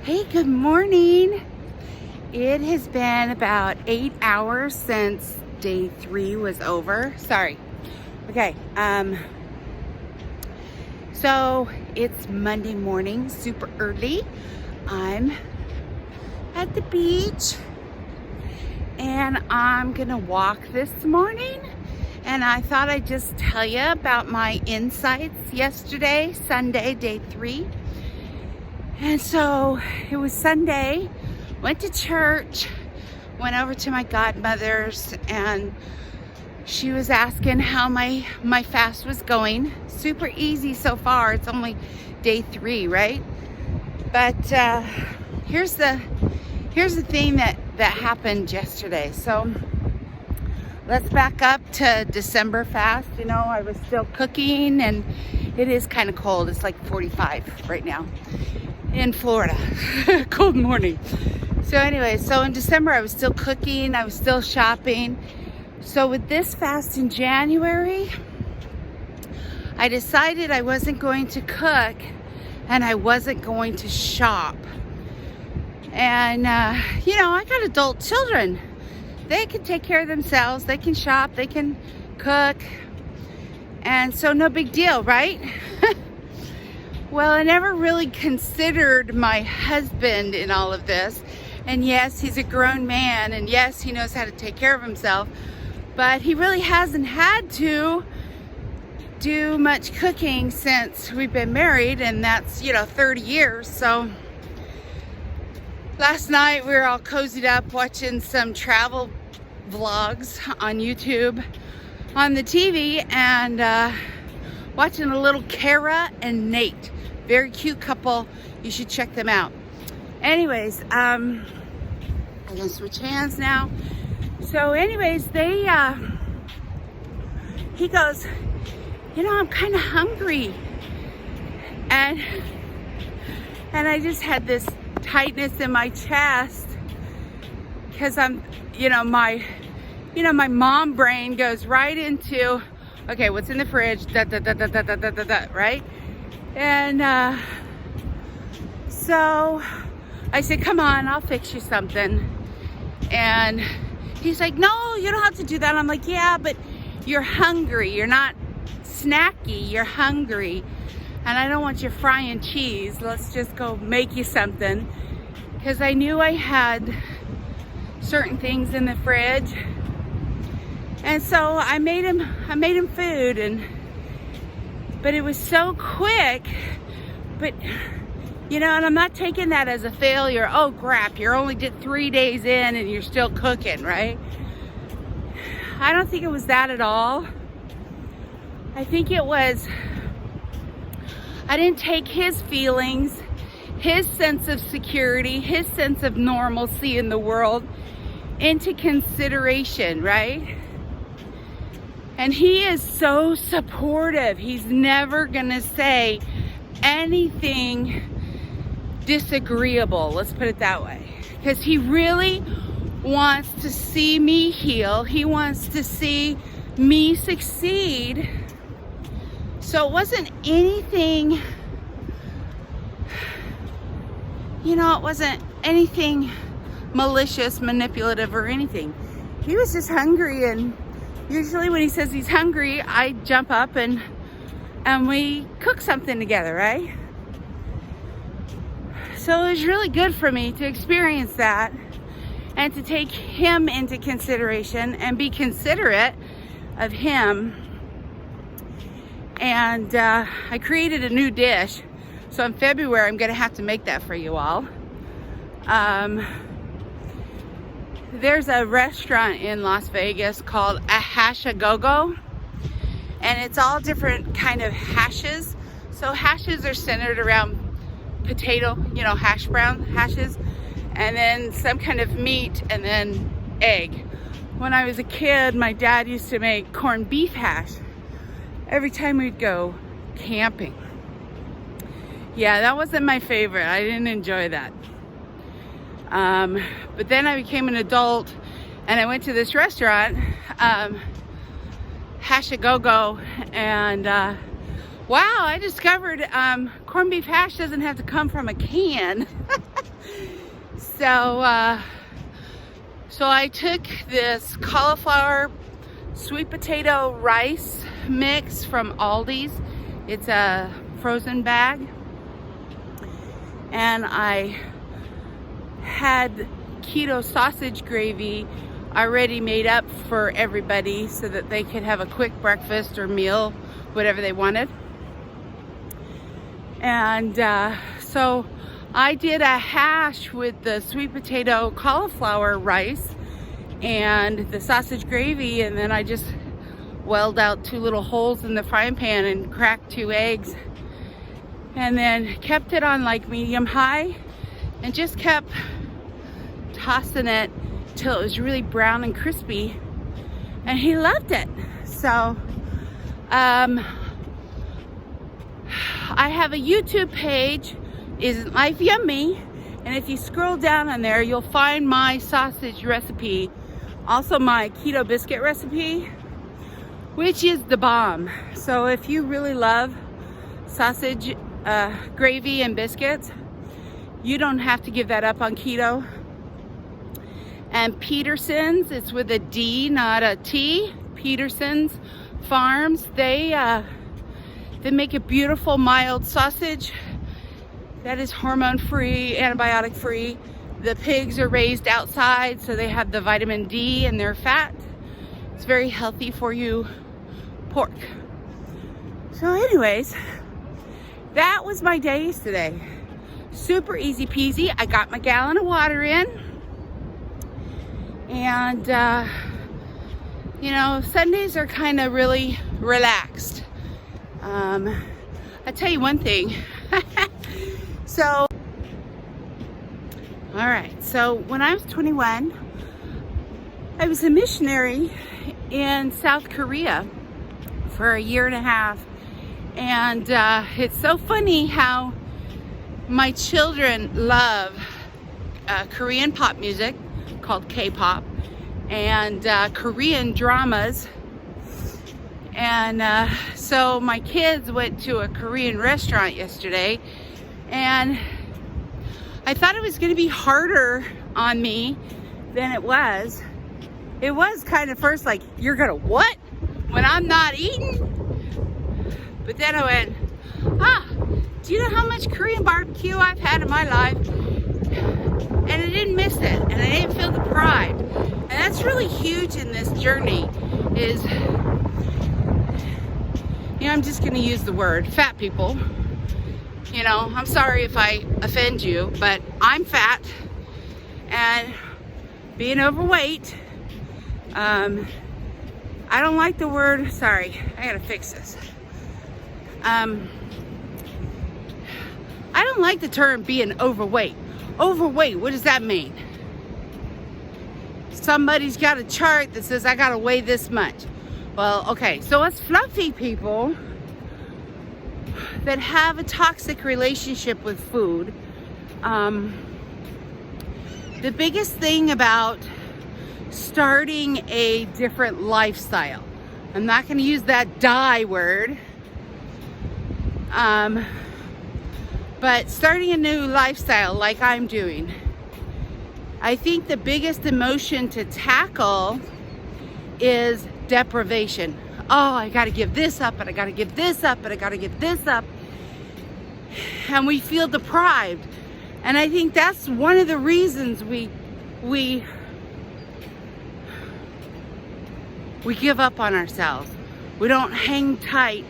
Hey, good morning. It has been about 8 hours since day 3 was over. Sorry. Okay. So it's Monday morning, super early. I'm at the beach and I'm gonna walk this morning. And I thought I'd just tell you about my insights yesterday, Sunday, day 3. And so it was Sunday, went to church, went over to my godmother's, and she was asking how my fast was going. Super easy so far. It's only day 3, right? But here's the thing that happened yesterday. So let's back up to December fast. You know, I was still cooking, and it is kind of cold. It's like 45 right now in Florida. Cold morning. So anyway, so in December I was still cooking, I was still shopping. So with this fast in January, I decided I wasn't going to cook and I wasn't going to shop. And you know, I got adult children. They can take care of themselves, they can shop, they can cook, and so no big deal, right? Well, I never really considered my husband in all of this. And yes, he's a grown man, and yes, he knows how to take care of himself, but he really hasn't had to do much cooking since we've been married, and that's, you know, 30 years. So last night we were all cozied up watching some travel vlogs on YouTube on the TV, and watching a little Kara and Nate. Very cute couple. You should check them out. Anyways, I'm gonna switch hands now. So anyways, he goes, you know, I'm kind of hungry. And I just had this tightness in my chest because I'm, my mom brain goes right into, okay, what's in the fridge? Right? And so I said, come on, I'll fix you something. And he's like, no, you don't have to do that. I'm like, yeah, but you're hungry. You're not snacky, you're hungry. And I don't want you frying cheese. Let's just go make you something. Because I knew I had certain things in the fridge. And so I made him food, but it was so quick. But and I'm not taking that as a failure. Oh crap, you're only 3 days in and you're still cooking, right? I don't think it was that at all. I think it was, I didn't take his feelings, his sense of security, his sense of normalcy in the world into consideration, right? And he is so supportive. He's never gonna say anything disagreeable, let's put it that way. Because he really wants to see me heal. He wants to see me succeed. So it wasn't anything, it wasn't anything malicious, manipulative, or anything. He was just hungry, and usually when he says he's hungry, I jump up and we cook something together, right? So it was really good for me to experience that and to take him into consideration and be considerate of him. And I created a new dish. So in February, I'm gonna have to make that for you all. There's a restaurant in Las Vegas called A Hash A Go-Go, and it's all different kind of hashes. So hashes are centered around potato, hash brown hashes, and then some kind of meat, and then egg. When I was a kid, my dad used to make corned beef hash every time we'd go camping. Yeah, that wasn't my favorite. I didn't enjoy that. But then I became an adult and I went to this restaurant, Hash A Go-Go, and wow, I discovered corned beef hash doesn't have to come from a can. So I took this cauliflower sweet potato rice mix from Aldi's. It's a frozen bag. And I had keto sausage gravy already made up for everybody so that they could have a quick breakfast or meal, whatever they wanted. And so I did a hash with the sweet potato cauliflower rice and the sausage gravy, and then I just welled out 2 little holes in the frying pan and cracked 2 eggs, and then kept it on like medium high and just kept tossing it till it was really brown and crispy, and he loved it. So I have a YouTube page, Isn't Life Yummy? And if you scroll down on there, you'll find my sausage recipe, also my keto biscuit recipe, which is the bomb. So if you really love sausage gravy and biscuits, you don't have to give that up on keto. And Peterson's, it's with a D, not a T. Peterson's Farms, they make a beautiful mild sausage that is hormone-free, antibiotic-free. The pigs are raised outside, so they have the vitamin D in their fat. It's very healthy for you pork. So anyways, that was my day yesterday. Super easy peasy. I got my gallon of water in. And, you know, Sundays are kind of really relaxed. I tell you one thing. So, all right. So when I was 21, I was a missionary in South Korea for 1.5 years. And it's so funny how my children love Korean pop music called K-pop and Korean dramas. And so my kids went to a Korean restaurant yesterday, and I thought it was going to be harder on me than it was. It was kind of first like, you're going to what? When I'm not eating? But then I went, do you know how much Korean barbecue I've had in my life? And I didn't miss it, and I didn't feel deprived. And that's really huge in this journey is, you know, I'm just going to use the word fat people. You know, I'm sorry if I offend you, but I'm fat, and being overweight, I don't like the word, sorry, I gotta fix this. I don't like the term being overweight. Overweight, what does that mean? Somebody's got a chart that says I gotta weigh this much. Well, okay, so us fluffy people that have a toxic relationship with food, the biggest thing about starting a different lifestyle, I'm not gonna use that die word, but starting a new lifestyle like I'm doing, I think the biggest emotion to tackle is deprivation. Oh, I gotta give this up, and I gotta give this up, and I gotta give this up. And we feel deprived. And I think that's one of the reasons we give up on ourselves. We don't hang tight,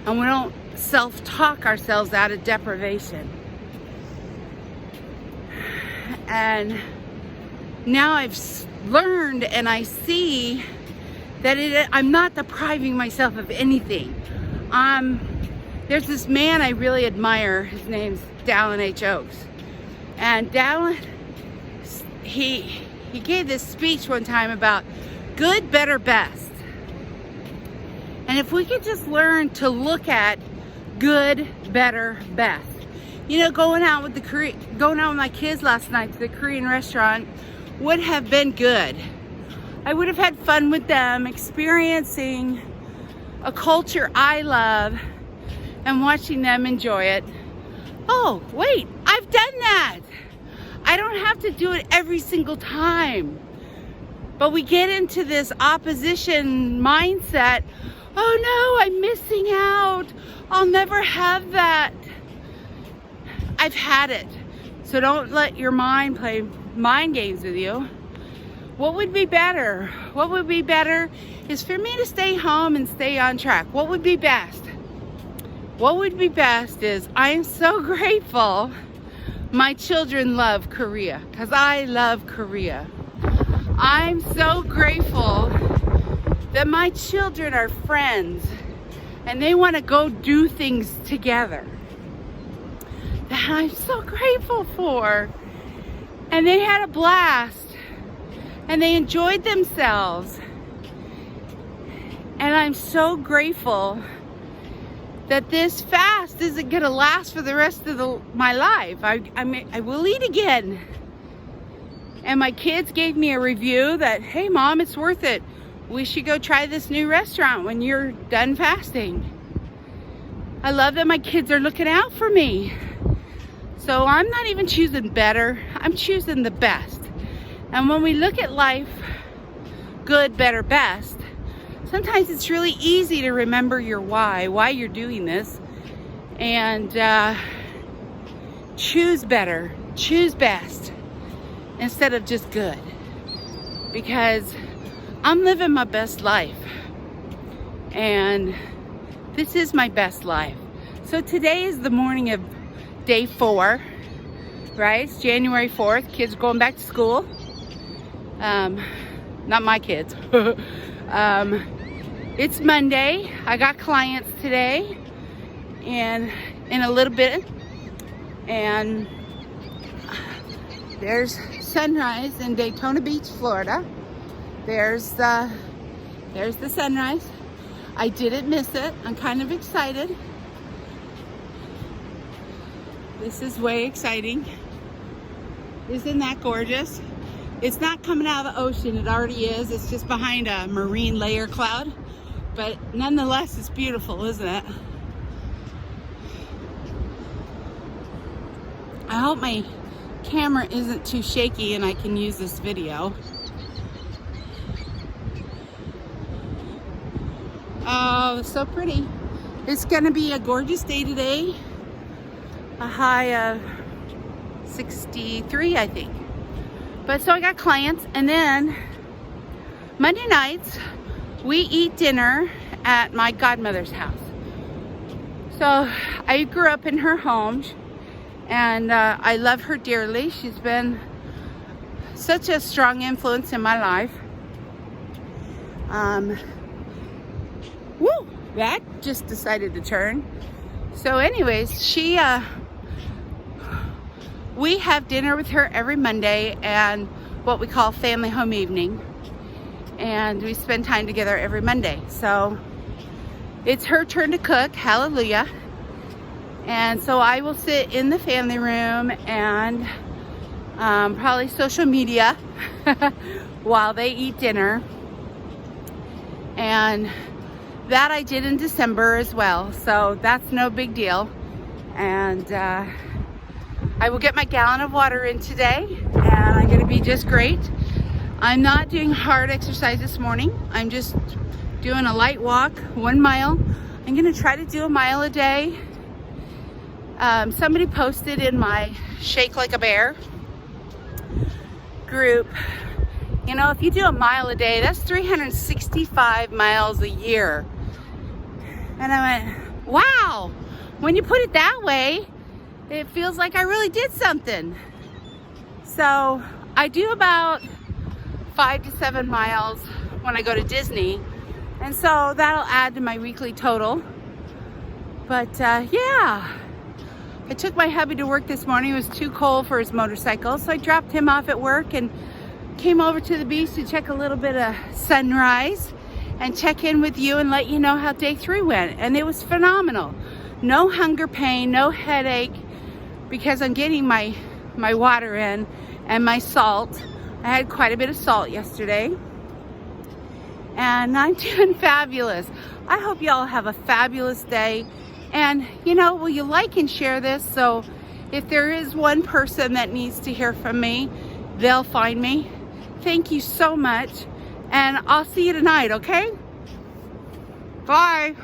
and we don't self-talk ourselves out of deprivation. And now I've learned, and I see that I'm not depriving myself of anything. There's this man I really admire. His name's Dallin H. Oaks. And Dallin, he gave this speech one time about good, better, best. And if we could just learn to look at good, better, best. You know, going out with my kids last night to the Korean restaurant would have been good. I would have had fun with them, experiencing a culture I love and watching them enjoy it. Oh, wait, I've done that. I don't have to do it every single time. But we get into this opposition mindset. Oh no, I'm missing out. I'll never have that. I've had it. So don't let your mind play mind games with you. What would be better? What would be better is for me to stay home and stay on track. What would be best? What would be best is I am so grateful my children love Korea, because I love Korea. I'm so grateful that my children are friends and they want to go do things together. That I'm so grateful for. And they had a blast and they enjoyed themselves. And I'm so grateful that this fast isn't going to last for the rest of my life. I will eat again. And my kids gave me a review that, hey mom, it's worth it. We should go try this new restaurant when you're done fasting. I love that my kids are looking out for me. So I'm not even choosing better, I'm choosing the best. And when we look at life, good, better, best, sometimes it's really easy to remember your why you're doing this, and choose better, choose best, instead of just good. Because I'm living my best life, and this is my best life. So today is the morning of day 4, right? It's January 4th. Kids are going back to school. Not my kids. It's Monday. I got clients today and in a little bit. And there's sunrise in Daytona Beach, Florida. There's the sunrise. I didn't miss it. I'm kind of excited. This is way exciting. Isn't that gorgeous? It's not coming out of the ocean, it already is. It's just behind a marine layer cloud. But nonetheless, it's beautiful, isn't it? I hope my camera isn't too shaky and I can use this video. Oh, so pretty. It's gonna be a gorgeous day today. A high of 63, I think. But so I got clients, and then Monday nights we eat dinner at my godmother's house. So I grew up in her home, and I love her dearly. She's been such a strong influence in my life. Woo! That just decided to turn. So anyways, we have dinner with her every Monday and what we call family home evening. And we spend time together every Monday. So it's her turn to cook, hallelujah. And so I will sit in the family room and probably social media while they eat dinner. And that I did in December as well, so that's no big deal. And I will get my gallon of water in today, and I'm gonna be just great. I'm not doing hard exercise this morning. I'm just doing a light walk, 1 mile. I'm gonna try to do a mile a day. Somebody posted in my Shake Like a Bear group, you know, if you do a mile a day, that's 365 miles a year. And I went, wow, when you put it that way, it feels like I really did something. So I do about 5 to 7 miles when I go to Disney. And so that'll add to my weekly total. But yeah, I took my hubby to work this morning. It was too cold for his motorcycle. So I dropped him off at work and came over to the beach to check a little bit of sunrise and check in with you and let you know how day 3 went. And it was phenomenal. No hunger pain, no headache, because I'm getting my water in and my salt. I had quite a bit of salt yesterday. And I'm doing fabulous. I hope y'all have a fabulous day. And you know, will you like and share this so If there is one person that needs to hear from me, they'll find me. Thank you so much, and I'll see you tonight, okay? Bye.